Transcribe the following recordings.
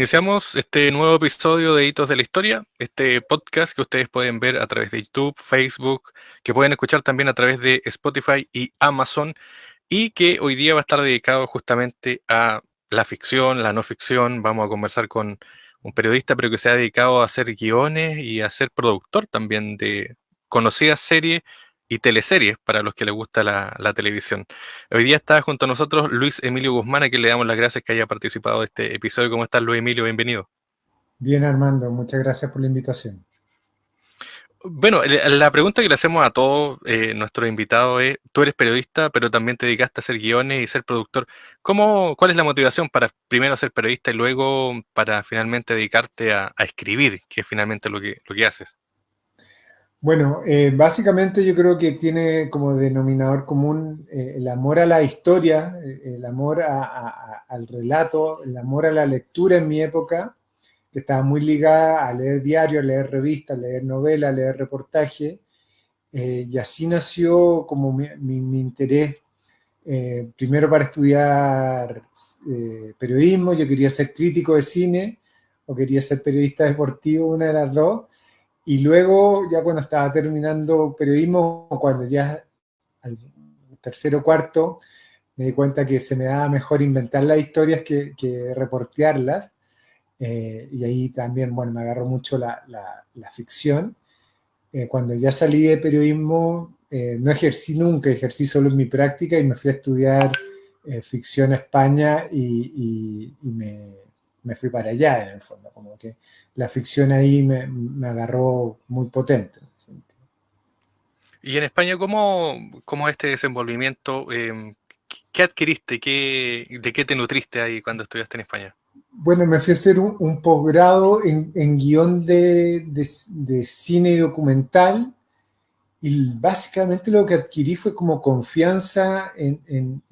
Iniciamos este nuevo episodio de Hitos de la Historia, este podcast que ustedes pueden ver a través de YouTube, Facebook, que pueden escuchar también a través de Spotify y Amazon, y que hoy día va a estar dedicado justamente a la ficción, la no ficción. Vamos a conversar con un periodista, pero que se ha dedicado a hacer guiones y a ser productor también de conocidas series y teleseries para los que les gusta la televisión. Hoy día está junto a nosotros Luis Emilio Guzmán, a quien le damos las gracias que haya participado de este episodio. ¿Cómo estás, Luis Emilio? Bienvenido. Bien, Armando, muchas gracias por la invitación. Bueno, la pregunta que le hacemos a todos nuestros invitados es, tú eres periodista, pero también te dedicaste a hacer guiones y ser productor. ¿Cuál es la motivación para primero ser periodista y luego para finalmente dedicarte a escribir, que es finalmente lo que haces? Bueno, básicamente yo creo que tiene como denominador común el amor a la historia, el amor al relato, el amor a la lectura en mi época, que estaba muy ligada a leer diarios, a leer revistas, a leer novelas, a leer reportajes, y así nació como mi interés, primero para estudiar periodismo. Yo quería ser crítico de cine o quería ser periodista deportivo, una de las dos. Y luego, ya cuando estaba terminando periodismo, cuando ya al tercero o cuarto, me di cuenta que se me daba mejor inventar las historias que reportearlas. Y ahí también, bueno, me agarró mucho la ficción. Cuando ya salí de periodismo, no ejercí nunca, ejercí solo en mi práctica y me fui a estudiar ficción a España me fui para allá, en el fondo, como que la ficción ahí me agarró muy potente. Y en España, ¿cómo este desenvolvimiento? ¿Qué adquiriste? ¿De qué te nutriste ahí cuando estudiaste en España? Bueno, me fui a hacer un posgrado en guión de cine y documental. Y básicamente lo que adquirí fue como confianza en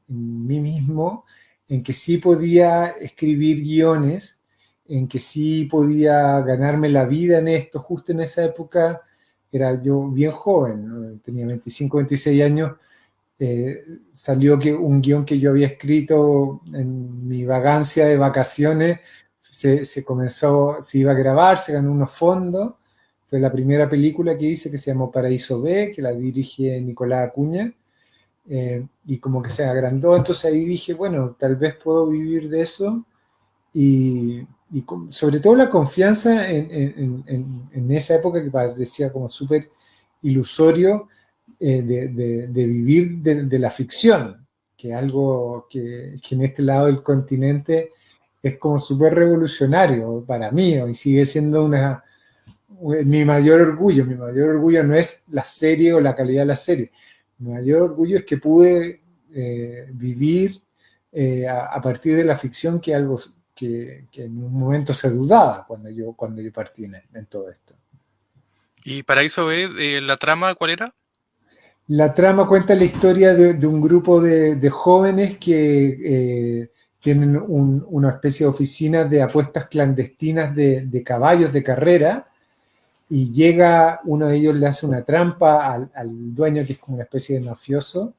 mí mismo, en que sí podía escribir guiones, en que sí podía ganarme la vida en esto. Justo en esa época era yo bien joven, ¿no? Tenía 25, 26 años. Salió que un guión que yo había escrito en mi vagancia de vacaciones se iba a grabar, se ganó unos fondos. Fue la primera película que hice, que se llamó Paraíso B, que la dirige Nicolás Acuña, y como que se agrandó. Entonces ahí dije, bueno, tal vez puedo vivir de eso, sobre todo la confianza en esa época, que parecía como súper ilusorio, de vivir de la ficción, que es algo que en este lado del continente es como súper revolucionario para mí, y sigue siendo mi mayor orgullo. Mi mayor orgullo no es la serie o la calidad de la serie. Mi mayor orgullo es que pude vivir a partir de la ficción, que algo que en un momento se dudaba cuando yo partí en todo esto. ¿Y Paraíso B, la trama, cuál era? La trama cuenta la historia de un grupo de jóvenes que tienen una especie de oficina de apuestas clandestinas de caballos de carrera, y llega uno de ellos, le hace una trampa al dueño, que es como una especie de mafioso,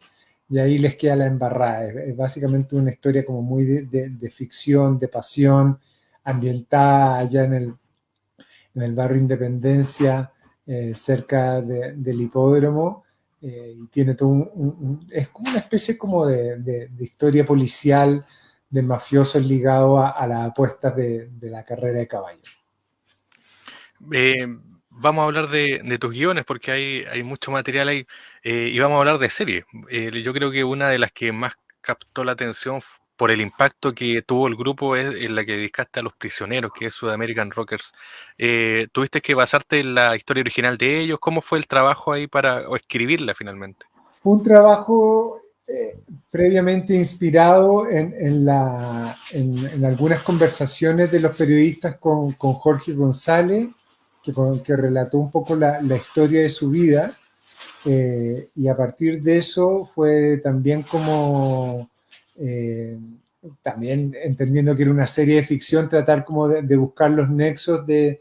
y ahí les queda la embarrada. Es básicamente una historia como muy de ficción, de pasión, ambientada allá en el barrio Independencia, cerca del hipódromo. Y tiene todo es como una especie como de historia policial de mafiosos ligados a las apuestas de la carrera de caballos. Eh, Vamos a hablar de tus guiones porque hay mucho material ahí, y vamos a hablar de series. Yo creo que una de las que más captó la atención por el impacto que tuvo el grupo es en la que dedicaste a Los Prisioneros, que es Sudamerican Rockers. ¿Tuviste que basarte en la historia original de ellos? ¿Cómo fue el trabajo ahí para o escribirla finalmente? Fue un trabajo previamente inspirado en algunas conversaciones de los periodistas con Jorge González, que relató un poco la historia de su vida. Y a partir de eso fue también como, eh, también entendiendo que era una serie de ficción, tratar como de buscar los nexos de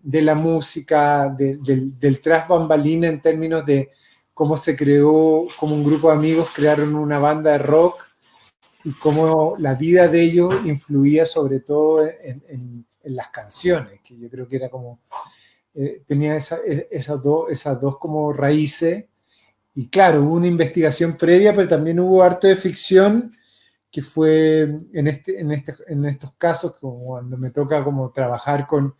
la música, del tras bambalina, en términos de cómo se creó, como un grupo de amigos crearon una banda de rock, y cómo la vida de ellos influía sobre todo en las canciones, que yo creo que era como, tenía esas dos como raíces. Y claro, hubo una investigación previa, pero también hubo harto de ficción, que fue en estos casos, como cuando me toca como trabajar con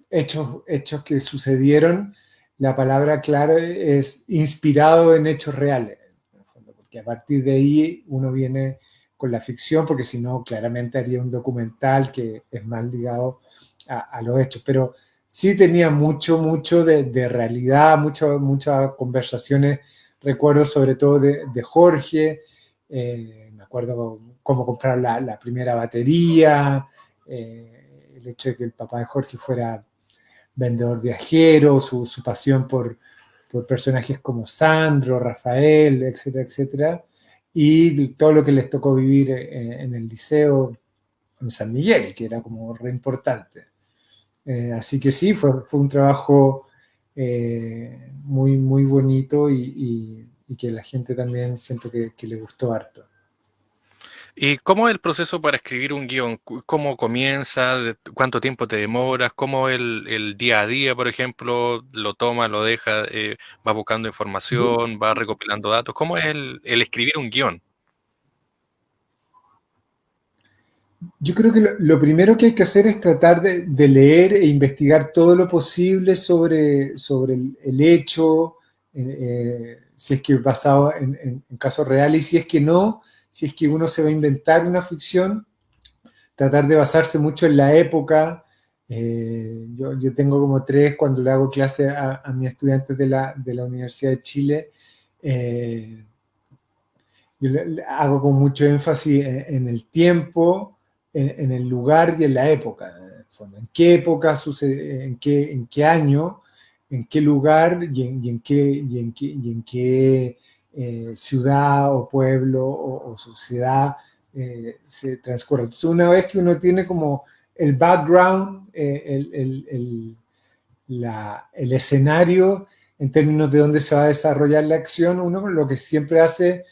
hechos que sucedieron, la palabra clave es inspirado en hechos reales, porque a partir de ahí uno viene con la ficción, porque si no, claramente haría un documental que es más ligado a los hechos, pero sí tenía mucho de realidad, muchas conversaciones, recuerdo sobre todo de Jorge, me acuerdo cómo comprar la primera batería, el hecho de que el papá de Jorge fuera vendedor viajero, su pasión por personajes como Sandro, Rafael, etcétera, etcétera, y todo lo que les tocó vivir en el liceo en San Miguel, que era como re importante. Así que sí, fue un trabajo muy bonito y que la gente también siento que le gustó harto. ¿Y cómo es el proceso para escribir un guión? ¿Cómo comienza? ¿Cuánto tiempo te demoras? ¿Cómo el día a día, por ejemplo, lo toma, lo deja, va buscando información, va recopilando datos? ¿Cómo es el escribir un guión? Yo creo que lo primero que hay que hacer es tratar de leer e investigar todo lo posible sobre el hecho, si es que es basado en casos reales, y si es que no, si es que uno se va a inventar una ficción, tratar de basarse mucho en la época. Yo tengo como tres cuando le hago clase a mis estudiantes de la Universidad de Chile. eh, yo hago con mucho énfasis en el tiempo, en el lugar y en la época. En el fondo. En qué época sucede, en qué año, en qué lugar y en qué ciudad o pueblo o sociedad se transcurre. Entonces, una vez que uno tiene como el background, el escenario en términos de dónde se va a desarrollar la acción, uno lo que siempre hace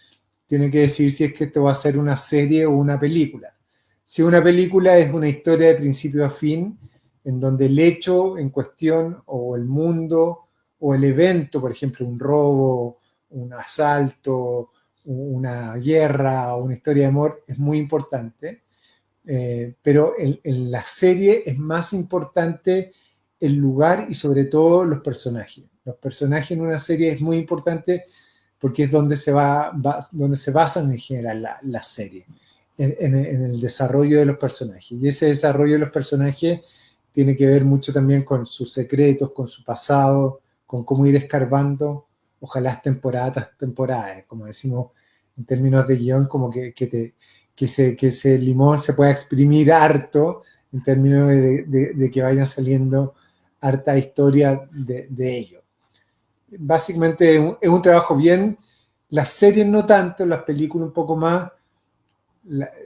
tiene que decir si es que esto va a ser una serie o una película. Si una película es una historia de principio a fin, en donde el hecho en cuestión o el mundo o el evento, por ejemplo, un robo, un asalto, una guerra o una historia de amor, es muy importante. Pero en la serie es más importante el lugar y sobre todo los personajes. Los personajes en una serie es muy importante porque es donde donde se basan en general la serie, en el desarrollo de los personajes. Y ese desarrollo de los personajes tiene que ver mucho también con sus secretos, con su pasado, con cómo ir escarbando, ojalá temporada tras temporada, como decimos en términos de guión, como que ese limón se pueda exprimir harto en términos de que vayan saliendo harta historia de ello. Básicamente es un trabajo bien, las series no tanto, las películas un poco más,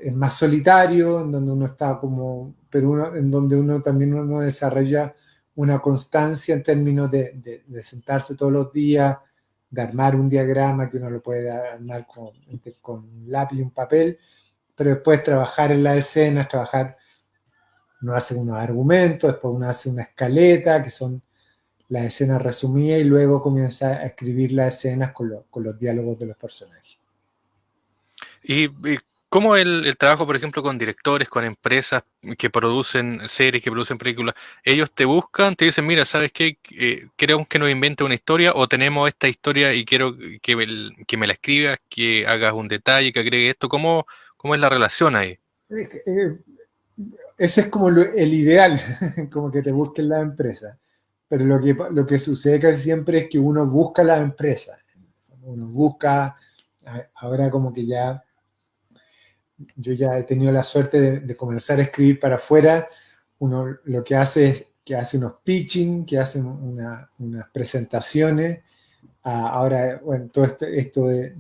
es más solitario, en donde uno está como, pero en donde uno también uno desarrolla una constancia en términos de sentarse todos los días, de armar un diagrama que uno lo puede armar con lápiz y un papel, pero después trabajar en las escenas, uno hace unos argumentos, después uno hace una escaleta, que son las escenas resumidas, y luego comienza a escribir las escenas con los diálogos de los personajes. ¿Y cómo el trabajo, por ejemplo, con directores, con empresas que producen series, que producen películas? Ellos te buscan, te dicen, mira, ¿sabes qué? Queremos que nos invente una historia o tenemos esta historia y quiero que me la escribas, que hagas un detalle, que agregue esto. ¿Cómo es la relación ahí? Ese es como el ideal, como que te busquen las empresas. Pero lo que sucede casi siempre es que uno busca las empresas. Uno busca, ahora como que yo ya he tenido la suerte de comenzar a escribir para afuera. Uno lo que hace es que hace unos pitching, que hace unas presentaciones. Ahora, bueno, todo esto de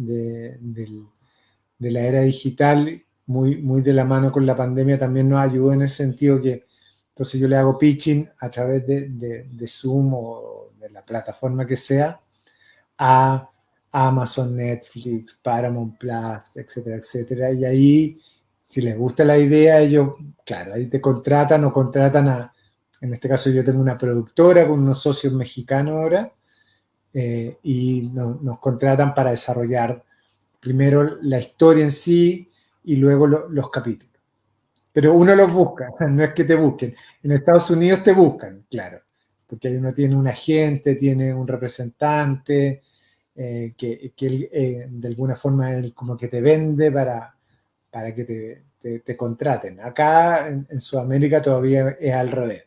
la era digital, muy de la mano con la pandemia, también nos ayudó en el sentido que entonces yo le hago pitching a través de Zoom o de la plataforma que sea a Amazon, Netflix, Paramount Plus, etcétera, etcétera. Y ahí, si les gusta la idea, ellos, claro, ahí te contratan o contratan a, en este caso yo tengo una productora con unos socios mexicanos ahora, y nos contratan para desarrollar primero la historia en sí y luego los capítulos. Pero uno los busca, no es que te busquen. En Estados Unidos te buscan, claro, porque ahí uno tiene un agente, tiene un representante, que él, de alguna forma él como que te vende para que te contraten. Acá en Sudamérica todavía es al revés.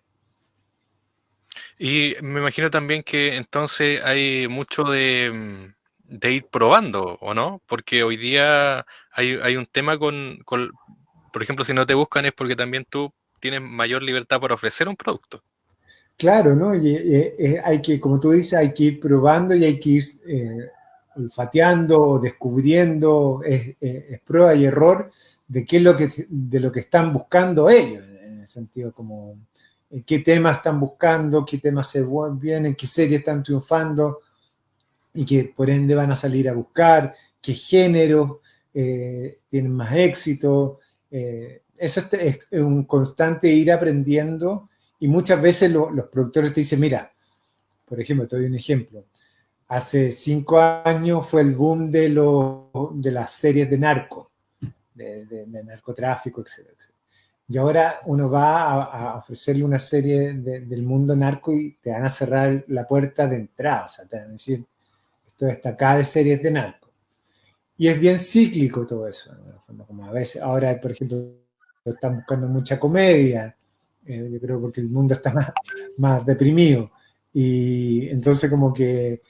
Y me imagino también que entonces hay mucho de ir probando, ¿o no? Porque hoy día hay un tema por ejemplo, si no te buscan es porque también tú tienes mayor libertad para ofrecer un producto. Claro, ¿no? Y hay que, como tú dices, hay que ir probando y hay que ir olfateando o descubriendo, es prueba y error de qué es de lo que están buscando ellos, en el sentido como qué temas están buscando, qué temas se vienen, qué series están triunfando y que por ende van a salir a buscar, qué géneros tienen más éxito. Eso es un constante ir aprendiendo y muchas veces los productores te dicen, mira, por ejemplo, te doy un ejemplo. Hace 5 años fue el boom de las series de narco, de narcotráfico, etcétera, etcétera. Y ahora uno va a ofrecerle una serie del mundo narco y te van a cerrar la puerta de entrada. O sea, te van a decir, esto está acá de series de narco. Y es bien cíclico todo eso, ¿no? Como a veces, ahora, por ejemplo, están buscando mucha comedia, yo creo porque el mundo está más deprimido. Y entonces como que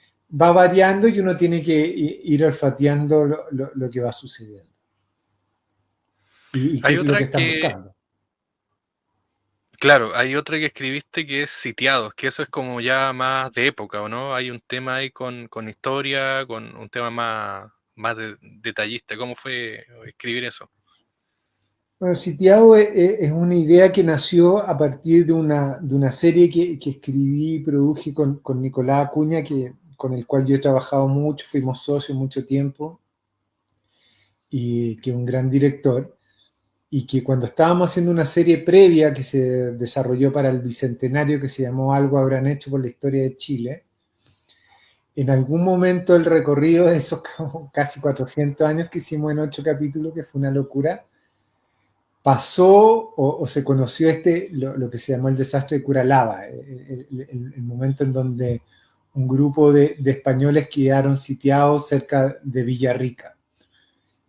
va variando y uno tiene que ir olfateando lo que va sucediendo y qué Hay es lo otra que están que, buscando. claro, hay otra que escribiste que es Sitiados, que eso es como ya más de época, ¿o no? Hay un tema ahí con historia, con un tema más detallista. ¿Cómo fue escribir eso? Bueno, Sitiado es una idea que nació a partir de una serie que escribí y produje con Nicolás Acuña, con el cual yo he trabajado mucho, fuimos socios mucho tiempo, y que es un gran director, y que cuando estábamos haciendo una serie previa que se desarrolló para el Bicentenario, que se llamó Algo habrán hecho por la historia de Chile, en algún momento el recorrido de esos casi 400 años que hicimos en 8 capítulos, que fue una locura, pasó o se conoció lo que se llamó el desastre de Curalaba, el momento en donde un grupo de españoles quedaron sitiados cerca de Villarrica.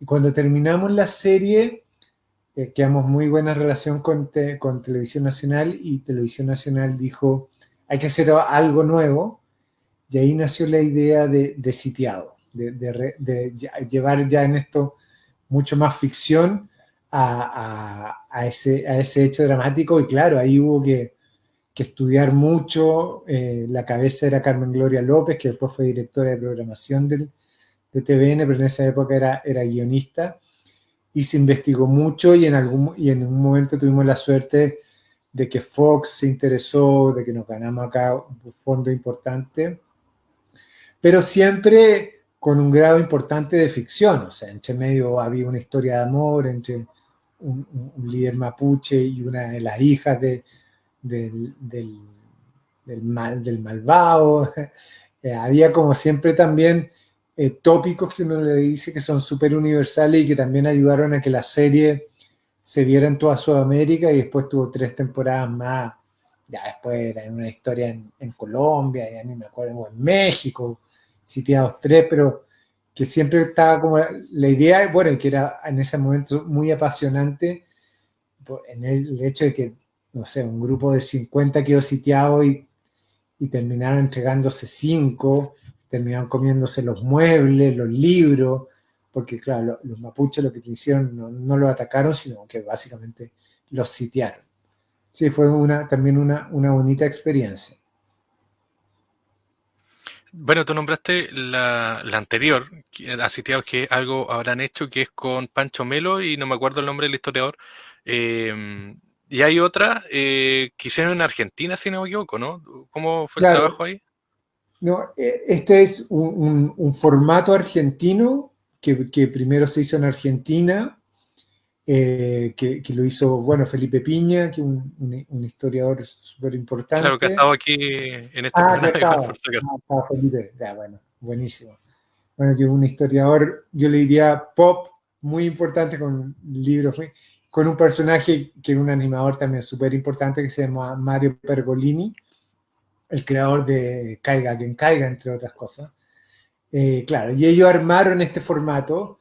Y cuando terminamos la serie, quedamos muy buena relación con Televisión Nacional y Televisión Nacional dijo, hay que hacer algo nuevo, y ahí nació la idea de sitiado, de llevar ya en esto mucho más ficción a ese hecho dramático. Y claro, ahí hubo que estudiar mucho. La cabeza era Carmen Gloria López, que después fue directora de programación de TVN, pero en esa época era guionista, y se investigó mucho y en un momento tuvimos la suerte de que Fox se interesó, de que nos ganamos acá un fondo importante, pero siempre con un grado importante de ficción. O sea, entre medio había una historia de amor entre un líder mapuche y una de las hijas del malvado. Había como siempre también tópicos que uno le dice que son súper universales y que también ayudaron a que la serie se viera en toda Sudamérica, y después tuvo 3 temporadas más. Ya después era una historia en Colombia, ya ni me acuerdo, o en México, sitiados 3, pero que siempre estaba como la idea, bueno, y que era en ese momento muy apasionante, en el hecho de que, no sé, un grupo de 50 quedó sitiado y terminaron entregándose 5, terminaron comiéndose los muebles, los libros, porque claro, los mapuches lo que hicieron no lo atacaron, sino que básicamente los sitiaron. Sí, fue también una bonita experiencia. Bueno, tú nombraste la anterior, a Sitiados, que algo habrán hecho, que es con Pancho Melo y no me acuerdo el nombre del historiador. Y hay otra que hicieron en Argentina, si no me equivoco, ¿no? ¿Cómo fue el Claro, trabajo ahí? No, este es un formato argentino que primero se hizo en Argentina, que lo hizo, bueno, Felipe Piña, que es un historiador súper Claro que ha importante. estado aquí en este Ah, que programa, igual estaba. por si acaso. Ah, estaba Felipe. Ya, bueno, buenísimo. Bueno, que es un historiador, yo le diría pop, muy importante con libros, con un personaje que es un animador también súper importante que se llama Mario Pergolini, el creador de Caiga quien caiga, entre otras cosas. Claro, y ellos armaron este formato.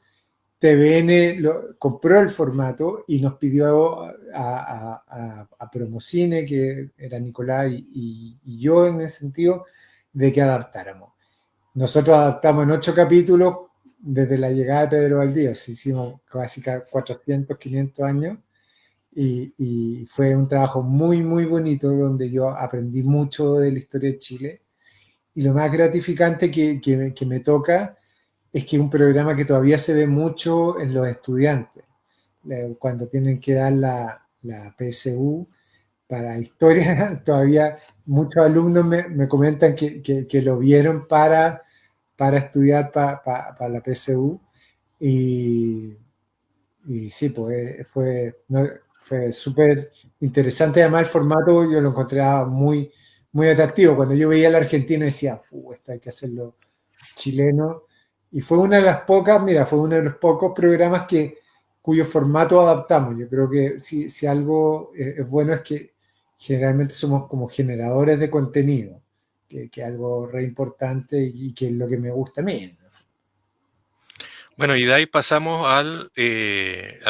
TVN compró el formato y nos pidió a Promocine, que era Nicolás y yo en ese sentido, de que adaptáramos. Nosotros adaptamos en 8 capítulos desde la llegada de Pedro Valdivia, hicimos casi 400, 500 años y fue un trabajo muy, muy bonito donde yo aprendí mucho de la historia de Chile y lo más gratificante que me toca es que es un programa que todavía se ve mucho en los estudiantes, cuando tienen que dar la PSU para historia, todavía muchos alumnos me comentan que lo vieron para estudiar para la PSU y, y sí, pues no, fue súper interesante. Además, el formato yo lo encontraba muy, muy atractivo. Cuando yo veía al argentino decía, esto hay que hacerlo chileno. Y fue una de las pocas, mira, fue uno de los pocos programas cuyo formato adaptamos. Yo creo que si algo es bueno es que generalmente somos como generadores de contenido, que es algo re importante y que es lo que me gusta a mí. Bueno, y de ahí pasamos a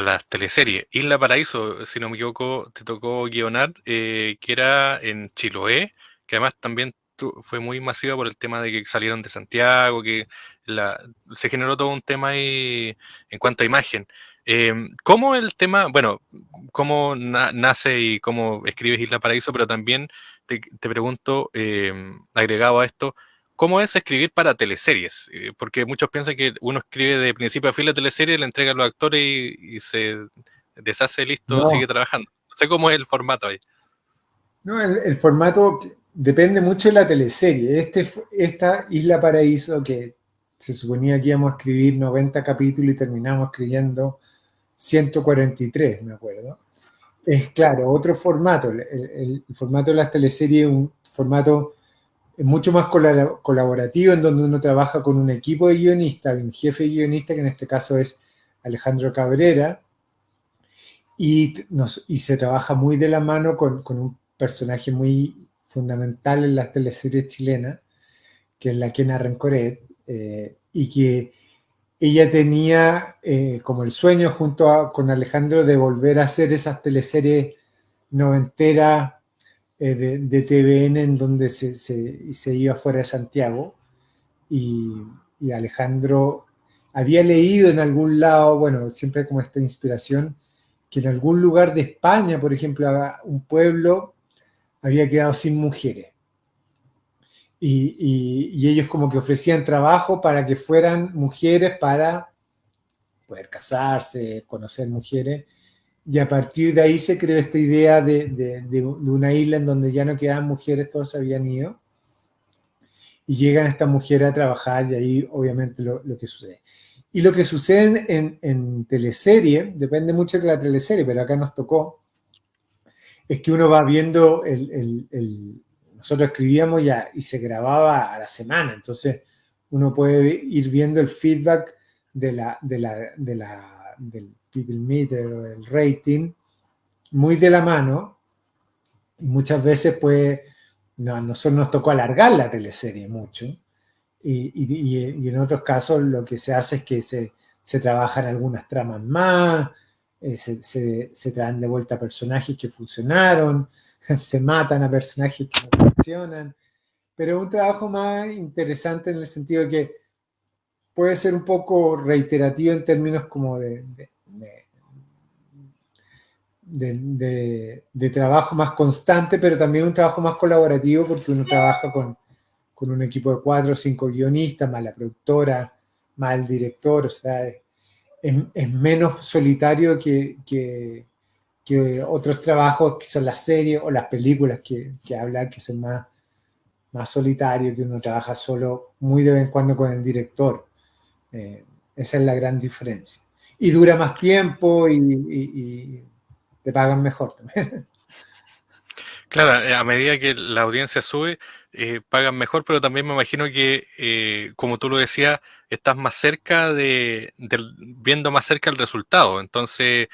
las teleseries. Isla Paraíso, si no me equivoco, te tocó guionar, que era en Chiloé, que además también fue muy masiva por el tema de que salieron de Santiago, que la, se generó todo un tema ahí en cuanto a imagen. ¿Cómo el tema, bueno, cómo nace y cómo escribes Isla Paraíso, pero también te pregunto, agregado a esto, ¿cómo es escribir para teleseries? Porque muchos piensan que uno escribe de principio a fin la teleserie, le entrega a los actores y se deshace, listo, sigue No, trabajando. No sé cómo es el formato ahí. no, el formato depende mucho de la teleserie. Esta Isla Paraíso, que se suponía que íbamos a escribir 90 capítulos y terminamos escribiendo 143, me acuerdo. Es claro, otro formato. El formato de las teleseries es un formato mucho más colaborativo en donde uno trabaja con un equipo de guionistas, un jefe guionista que en este caso es Alejandro Cabrera, y se trabaja muy de la mano con un personaje muy fundamental en las teleseries chilenas, que es la Kena Rencoret, y que ella tenía como el sueño con Alejandro de volver a hacer esas teleseries noventeras de TVN en donde se iba fuera de Santiago y, y Alejandro había leído en algún lado, bueno, siempre como esta inspiración, que en algún lugar de España, por ejemplo, un pueblo había quedado sin mujeres. Y ellos como que ofrecían trabajo para que fueran mujeres para poder casarse, conocer mujeres. Y a partir de ahí se creó esta idea de una isla en donde ya no quedaban mujeres, todos se habían ido. Y llegan estas mujeres a trabajar y ahí obviamente lo que sucede. Y lo que sucede en teleserie, depende mucho de la teleserie, pero acá nos tocó, es que uno va viendo nosotros escribíamos ya y se grababa a la semana, entonces uno puede ir viendo el feedback del People Meter o del rating muy de la mano y muchas veces pues no, a nosotros nos tocó alargar la teleserie mucho y en otros casos lo que se hace es que se trabajan algunas tramas más, se traen de vuelta personajes que funcionaron, se matan a personajes que no funcionan, pero es un trabajo más interesante en el sentido de que puede ser un poco reiterativo en términos como de trabajo más constante, pero también un trabajo más colaborativo porque uno trabaja con un equipo de 4 o 5 guionistas, más la productora, más el director, o sea, es menos solitario que otros trabajos que son las series o las películas que hablan, que son más más solitario, que uno trabaja solo muy de vez en cuando con el director. Esa es la gran diferencia. Y dura más tiempo y te pagan mejor también. Claro, a medida que la audiencia sube, pagan mejor, pero también me imagino que, como tú lo decías, estás más cerca viendo más cerca el resultado. Entonces,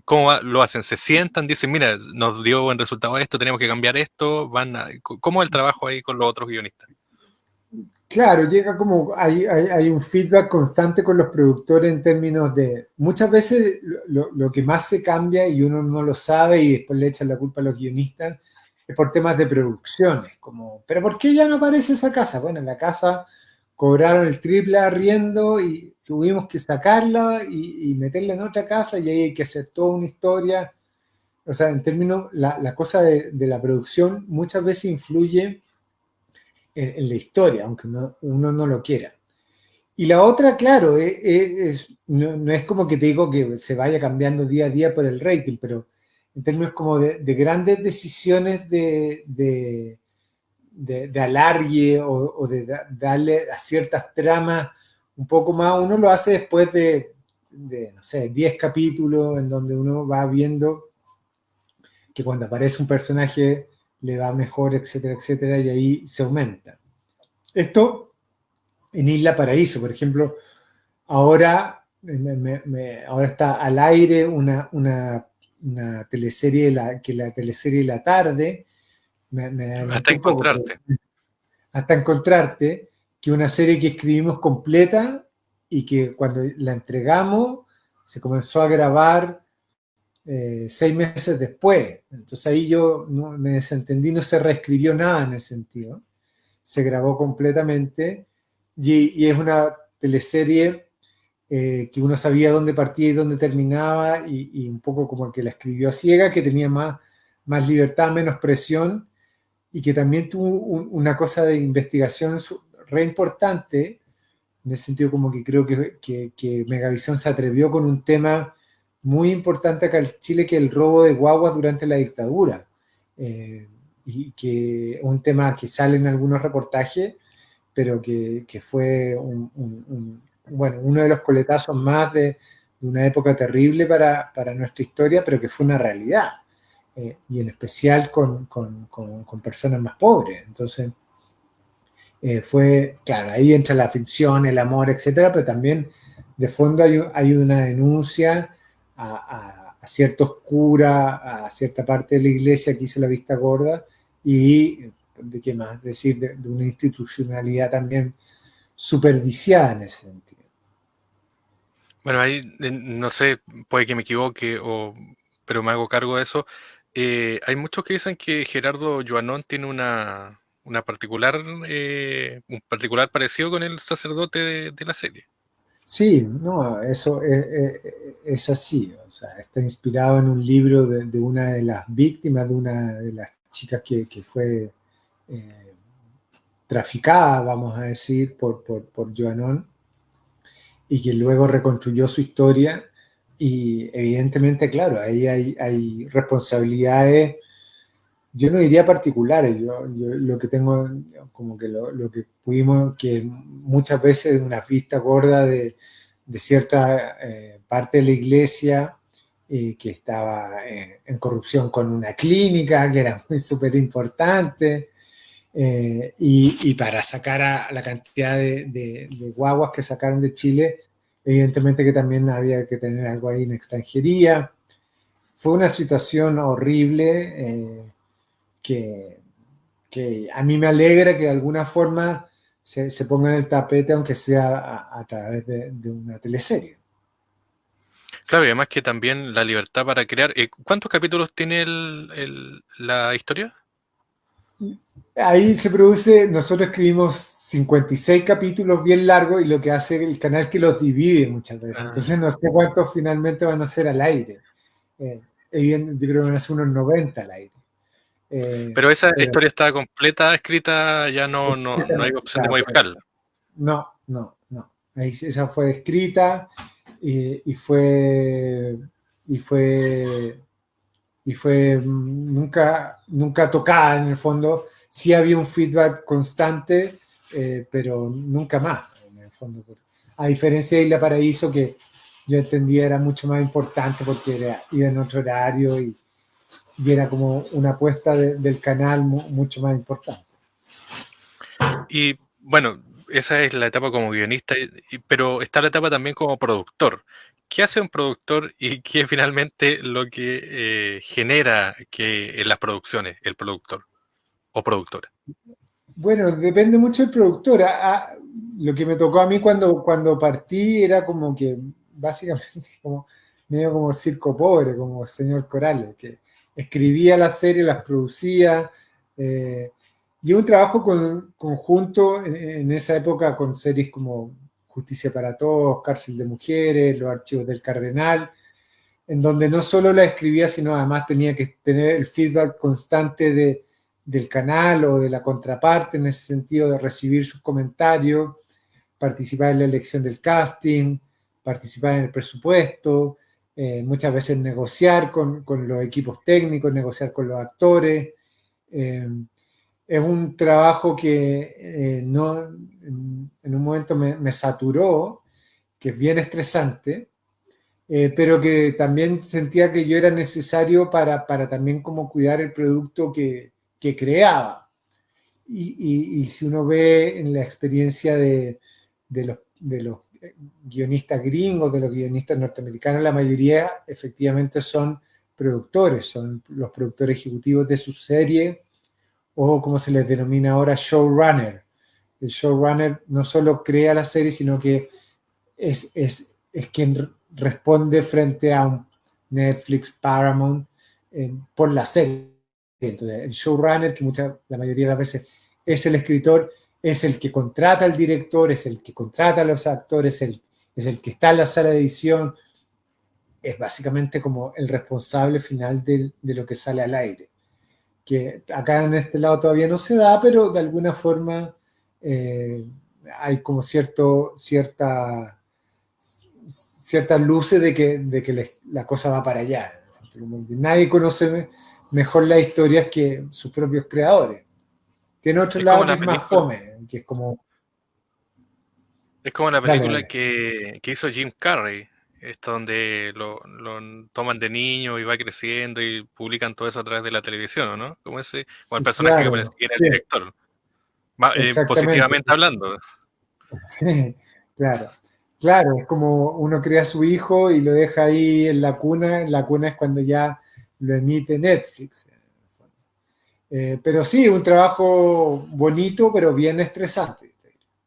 ¿cómo lo hacen? ¿Se sientan? Dicen, mira, nos dio buen resultado esto, tenemos que cambiar esto. ¿Cómo es el trabajo ahí con los otros guionistas? Claro, llega como, hay un feedback constante con los productores en términos de, muchas veces lo que más se cambia y uno no lo sabe y después le echan la culpa a los guionistas, es por temas de producciones, como, pero ¿por qué ya no aparece esa casa? Bueno, en la casa cobraron el triple arriendo y tuvimos que sacarla y meterla en otra casa y ahí hay que hacer toda una historia. O sea, en términos, la cosa de la producción muchas veces influye en la historia, aunque uno no lo quiera. Y la otra, claro, no es como que te digo que se vaya cambiando día a día por el rating, pero en términos como de grandes decisiones de alargue o de darle a ciertas tramas un poco más, uno lo hace después no sé, 10 capítulos en donde uno va viendo que cuando aparece un personaje le va mejor, etcétera, etcétera, y ahí se aumenta. Esto en Isla Paraíso, por ejemplo, ahora, ahora está al aire una teleserie, que la teleserie de la tarde, me Hasta adelanté un poco, pero encontrarte. hasta encontrarte que una serie que escribimos completa y que cuando la entregamos se comenzó a grabar 6 meses después. Entonces ahí yo me desentendí, no se reescribió nada en ese sentido. Se grabó completamente y es una teleserie que uno sabía dónde partía y dónde terminaba y un poco como que la escribió a ciega, que tenía más libertad, menos presión y que también tuvo una cosa de investigación re importante, en ese sentido como que creo que Megavisión se atrevió con un tema muy importante acá en Chile, que es el robo de guaguas durante la dictadura. Y que es un tema que sale en algunos reportajes, pero que fue bueno, uno de los coletazos más de una época terrible para nuestra historia, pero que fue una realidad. Y en especial con personas más pobres. Entonces, fue, claro, ahí entra la ficción, el amor, etcétera, pero también de fondo hay una denuncia a ciertos curas, a cierta parte de la iglesia que hizo la vista gorda y, ¿de qué más decir? De una institucionalidad también superviciada en ese sentido. Bueno, ahí no sé, puede que me equivoque, pero me hago cargo de eso. Hay muchos que dicen que Gerardo Joanón tiene una particular, un particular parecido con el sacerdote de la serie. Sí, no, eso es así, o sea, está inspirado en un libro de una de las víctimas, de una de las chicas que fue eh, traficada, vamos a decir, por Joanón, y que luego reconstruyó su historia. Y evidentemente, claro, ahí hay responsabilidades, yo no diría particulares, yo lo que tengo, como que lo que pudimos, que muchas veces una vista gorda de cierta parte de la iglesia que estaba en corrupción con una clínica, que era súper importante, y para sacar a la cantidad de guaguas que sacaron de Chile, evidentemente que también había que tener algo ahí en extranjería. Fue una situación horrible que, que a mí me alegra que de alguna forma se ponga en el tapete, aunque sea a través de una teleserie. Claro, y además que también la libertad para crear. ¿Cuántos capítulos tiene la historia? Ahí se produce, nosotros escribimos 56 capítulos bien largos y lo que hace el canal es que los divide muchas veces. Ah. Entonces no sé cuántos finalmente van a ser al aire. Yo creo que van a ser unos 90 al aire. Pero esa Pero historia está completa, escrita, ya no hay opción de modificarla. no, no, no. Ahí, esa fue escrita y fue y fue nunca tocada en el fondo. sí había un feedback constante, pero nunca más, en el fondo. A diferencia de Isla Paraíso, que yo entendía era mucho más importante porque iba en otro horario y era como una apuesta del canal mucho más importante. Y bueno, esa es la etapa como guionista, pero está la etapa también como productor. ¿Qué hace un productor y qué es finalmente lo que genera que en las producciones el productor o productora? Bueno, depende mucho del productor. Lo que me tocó a mí cuando partí era como que básicamente como medio como circo pobre, como señor Corales, que escribía las series, las producía. Y un trabajo conjunto en esa época con series como Justicia para Todos, Cárcel de Mujeres, Los Archivos del Cardenal, en donde no solo la escribía, sino además tenía que tener el feedback constante del canal o de la contraparte, en ese sentido de recibir sus comentarios, participar en la elección del casting, participar en el presupuesto, muchas veces negociar con los equipos técnicos, negociar con los actores. Eh, es un trabajo que no, en un momento me saturó, que es bien estresante, pero que también sentía que yo era necesario para también como cuidar el producto que creaba. Y si uno ve en la experiencia de los guionistas gringos, de los guionistas norteamericanos, la mayoría efectivamente son productores, son los productores ejecutivos de su serie o como se les denomina ahora showrunner. El showrunner no solo crea la serie, sino que es quien responde frente a un Netflix, Paramount, por la serie. Entonces, el showrunner, que la mayoría de las veces es el escritor, es el que contrata al director, es el que contrata a los actores, es el que está en la sala de edición, es básicamente como el responsable final de lo que sale al aire. Que acá en este lado todavía no se da, pero de alguna forma eh, hay como ciertas luces de que la cosa va para allá. Nadie conoce mejor las historias que sus propios creadores. Tiene otro Es como lado que la es más película, fome, que es como, es como la dale, película dale. que hizo Jim Carrey, esto donde lo toman de niño y va creciendo y publican todo eso a través de la televisión, ¿o no? Como ese, como el personaje que parece Claro, que era el sí, director, exactamente. positivamente hablando. Sí, claro. Claro, es como uno crea a su hijo y lo deja ahí en la cuna es cuando ya lo emite Netflix. Pero sí, un trabajo bonito, pero bien estresante.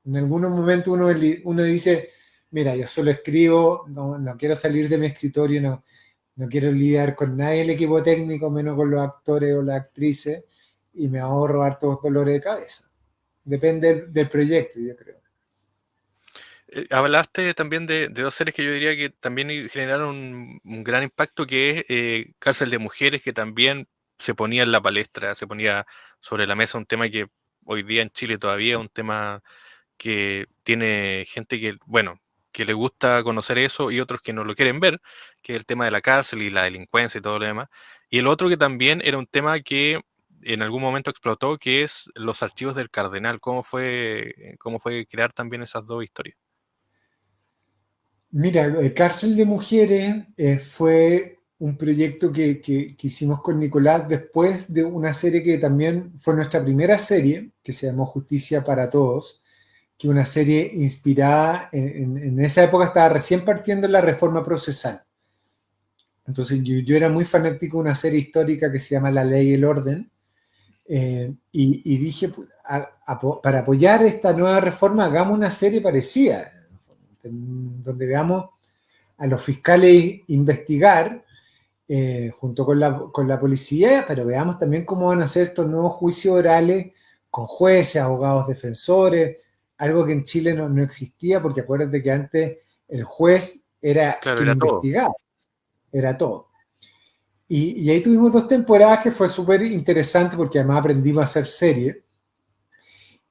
En algunos momentos uno dice, mira, yo solo escribo, no quiero salir de mi escritorio, no quiero lidiar con nadie del equipo técnico, menos con los actores o las actrices, y me ahorro hartos dolores de cabeza. Depende del proyecto, yo creo. Hablaste también de dos series que yo diría que también generaron un gran impacto, que es Cárcel de Mujeres, que también se ponía en la palestra, se ponía sobre la mesa un tema que hoy día en Chile todavía es un tema que tiene gente que, bueno, que le gusta conocer eso y otros que no lo quieren ver, que es el tema de la cárcel y la delincuencia y todo lo demás. Y el otro que también era un tema que en algún momento explotó, que es los archivos del Cardenal. Cómo fue crear también esas dos historias? Mira, Cárcel de Mujeres fue un proyecto que hicimos con Nicolás después de una serie que también fue nuestra primera serie, que se llamó Justicia para Todos, que una serie inspirada, en esa época estaba recién partiendo la reforma procesal. Entonces yo era muy fanático de una serie histórica que se llama La Ley y el Orden, y dije, para apoyar esta nueva reforma, hagamos una serie parecida, donde veamos a los fiscales investigar junto con la policía, pero veamos también cómo van a ser estos nuevos juicios orales con jueces, abogados defensores, algo que en Chile no existía, porque acuérdate que antes el juez era Claro, quien era todo. investigaba, era todo. Y ahí tuvimos 2 temporadas que fue súper interesante porque además aprendimos a hacer serie.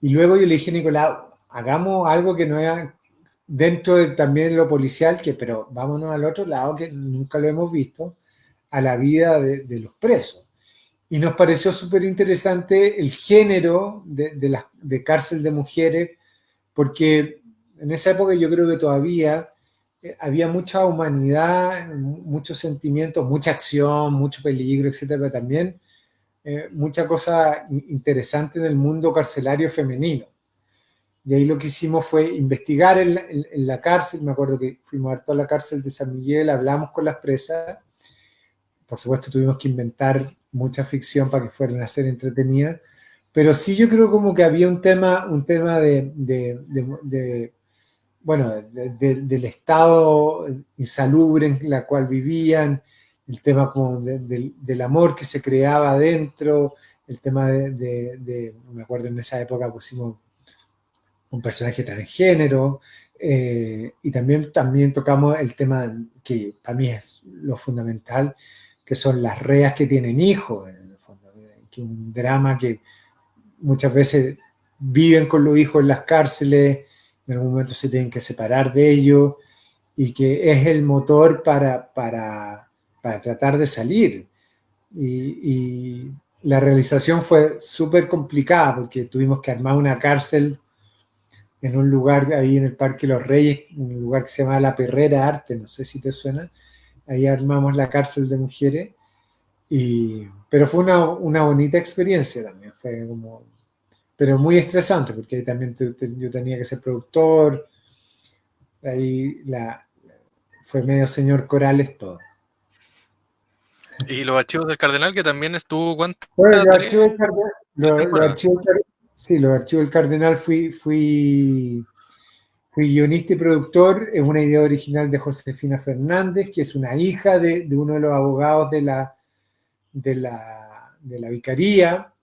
Y luego yo le dije a Nicolás, hagamos algo que no era dentro de también lo policial, pero vámonos al otro lado que nunca lo hemos visto, a la vida de los presos. y nos pareció súper interesante el género de cárcel de mujeres, porque en esa época yo creo que todavía había mucha humanidad, muchos sentimientos, mucha acción, mucho peligro, etcétera, pero también mucha cosa interesante en el mundo carcelario femenino. Y ahí lo que hicimos fue investigar en la cárcel. Me acuerdo que fuimos a toda la cárcel de San Miguel, hablamos con las presas. Por supuesto, tuvimos que inventar mucha ficción para que fuera una serie entretenida. Pero sí yo creo como que había un tema bueno, del estado insalubre en la cual vivían, el tema como del amor que se creaba adentro, el tema me acuerdo en esa época pusimos un personaje transgénero, y también tocamos el tema que para mí es lo fundamental, que son las reas que tienen hijos, en el fondo, que un drama que muchas veces viven con los hijos en las cárceles, en algún momento se tienen que separar de ellos, y que es el motor para tratar de salir. Y la realización fue súper complicada porque tuvimos que armar una cárcel en un lugar ahí en el Parque Los Reyes, un lugar que se llama La Perrera Arte, no sé si te suena. Ahí armamos la cárcel de mujeres, pero fue una bonita experiencia también, fue como, pero muy estresante porque ahí también yo tenía que ser productor, ahí fue medio señor Corales todo. Y los archivos del Cardenal, que también estuvo, ¿cuántas? Bueno, los ¿Tres? archivos del Cardenal, Tres temporadas. sí, los archivos del Cardenal fui guionista y productor. Es una idea original de Josefina Fernández, que es una hija de uno de los abogados de la vicaría,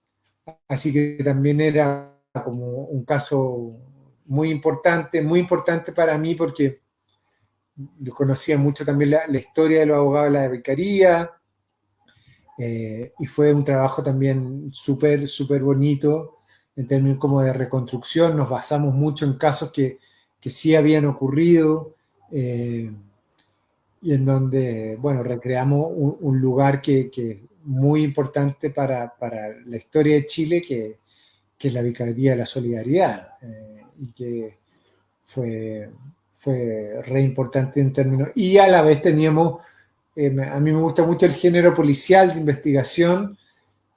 así que también era como un caso muy importante para mí porque yo conocía mucho también la historia de los abogados de la vicaría, y fue un trabajo también súper, súper bonito en términos como de reconstrucción. Nos basamos mucho en casos que sí habían ocurrido, y en donde, bueno, recreamos un lugar que es muy importante para la historia de Chile, que es la Vicaría de la Solidaridad, y que fue, fue re importante en términos. Y a la vez teníamos, a mí me gusta mucho el género policial de investigación,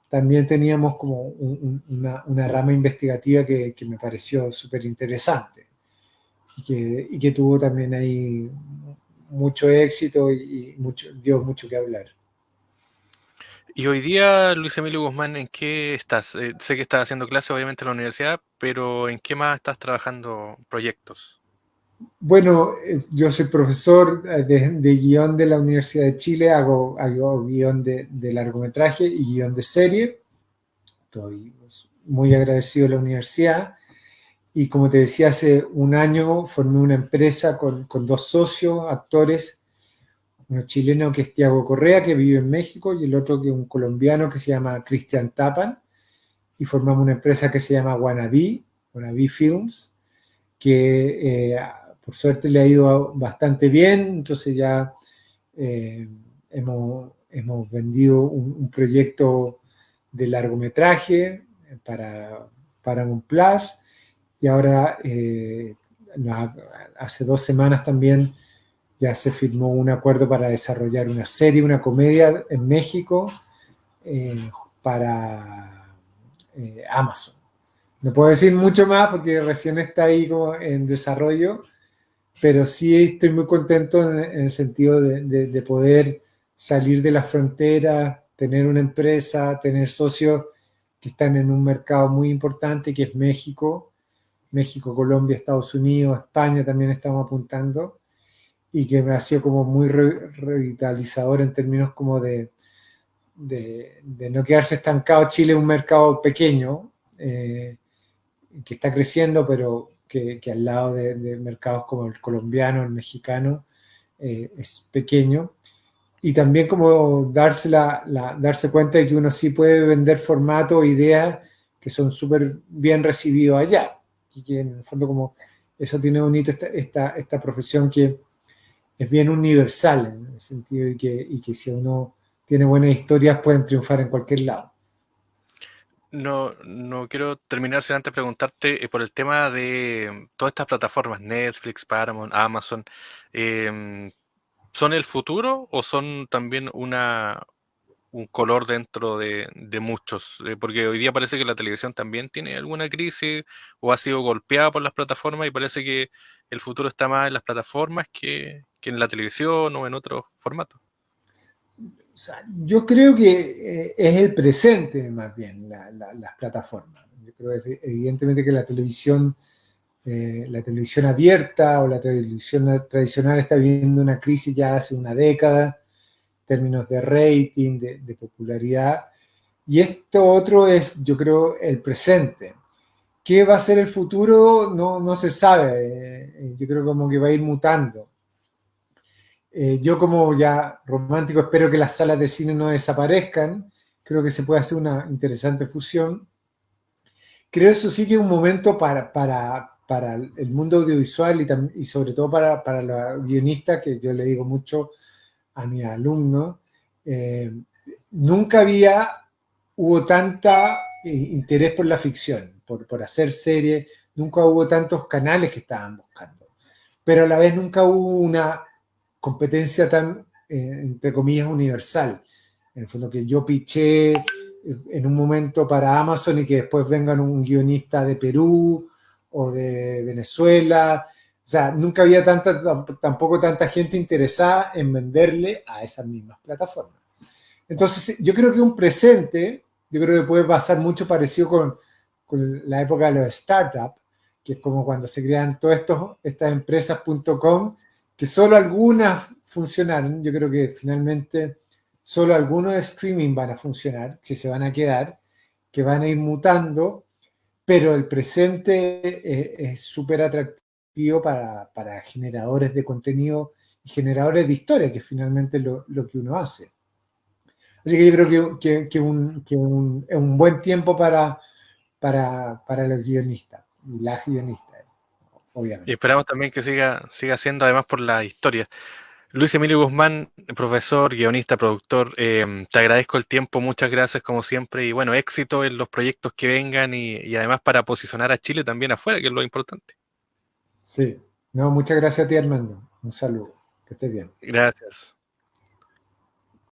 también teníamos como una rama investigativa que me pareció súper interesante y que tuvo también ahí mucho éxito y dio mucho que hablar. Y hoy día, Luis Emilio Guzmán, ¿en qué estás? Sé que estás haciendo clases, obviamente, en la universidad, pero ¿en qué más estás trabajando proyectos? Bueno, yo soy profesor de guión de la Universidad de Chile, hago guión de largometraje y guión de serie. Estoy muy agradecido de la universidad. Y como te decía, hace un año formé una empresa con dos socios, actores, uno chileno que es Tiago Correa, que vive en México, y el otro que es un colombiano que se llama Cristian Tapan, y formamos una empresa que se llama Wannabe Films, que por suerte le ha ido bastante bien. Entonces ya eh, hemos vendido un proyecto de largometraje para Paramount Plus, y ahora hace 2 semanas también ya se firmó un acuerdo para desarrollar una serie, una comedia en México, eh, para Amazon. No puedo decir mucho más porque recién está ahí como en desarrollo, pero sí estoy muy contento en el sentido de poder salir de la frontera, tener una empresa, tener socios que están en un mercado muy importante que es México. México, Colombia, Estados Unidos, España también estamos apuntando, y que me ha sido como muy revitalizador en términos como de no quedarse estancado. Chile es un mercado pequeño, que está creciendo, pero que al lado de mercados como el colombiano, el mexicano, es pequeño. Y también como darse cuenta de que uno sí puede vender formatos, ideas que son súper bien recibidos allá. Y que en el fondo como eso tiene bonito esta profesión, que es bien universal en el sentido, y que si uno tiene buenas historias pueden triunfar en cualquier lado. no quiero terminar sin antes preguntarte por el tema de todas estas plataformas, Netflix, Paramount, Amazon, em, ¿son el futuro o son también un color dentro de muchos? Porque hoy día parece que la televisión también tiene alguna crisis o ha sido golpeada por las plataformas y parece que el futuro está más en las plataformas que en la televisión o en otros formatos. O sea, yo creo que es el presente más bien las plataformas. Yo creo que evidentemente que la televisión abierta o la televisión tradicional está viviendo una crisis ya hace una década, en términos de rating, de popularidad, y esto otro es, yo creo, el presente. ¿Qué va a ser el futuro? No, no se sabe. Yo creo como que va a ir mutando. Yo como ya romántico espero que las salas de cine no desaparezcan. Creo que se puede hacer una interesante fusión. Creo eso sí que es un momento para el mundo audiovisual y sobre todo para los guionistas, que yo le digo mucho a mis alumnos. eh, Nunca hubo tanta interés por la ficción, por hacer series, nunca hubo tantos canales que estaban buscando, pero a la vez nunca hubo una competencia tan, entre comillas, universal. En el fondo que yo piché en un momento para Amazon y que después vengan un guionista de Perú o de Venezuela. O sea, nunca había tampoco tanta gente interesada en venderle a esas mismas plataformas. Entonces, yo creo que un presente, yo creo que puede pasar mucho parecido con la época de los startups, que es como cuando se crean todas estas empresas.com, que solo algunas funcionaron. Yo creo que finalmente solo algunos de streaming van a funcionar, que se van a quedar, que van a ir mutando, pero el presente es súper atractivo para generadores de contenido y generadores de historia, que es finalmente lo que uno hace. Así que yo creo es un buen tiempo para los guionistas y las guionistas, Y obviamente. esperamos también que siga siendo, además por la historia. Luis Emilio Guzmán, profesor, guionista, productor, te agradezco el tiempo, muchas gracias como siempre y bueno, éxito en los proyectos que vengan y además para posicionar a Chile también afuera, que es lo importante. Sí. No, muchas gracias a ti, Armando. Un saludo. Que estés bien. Gracias.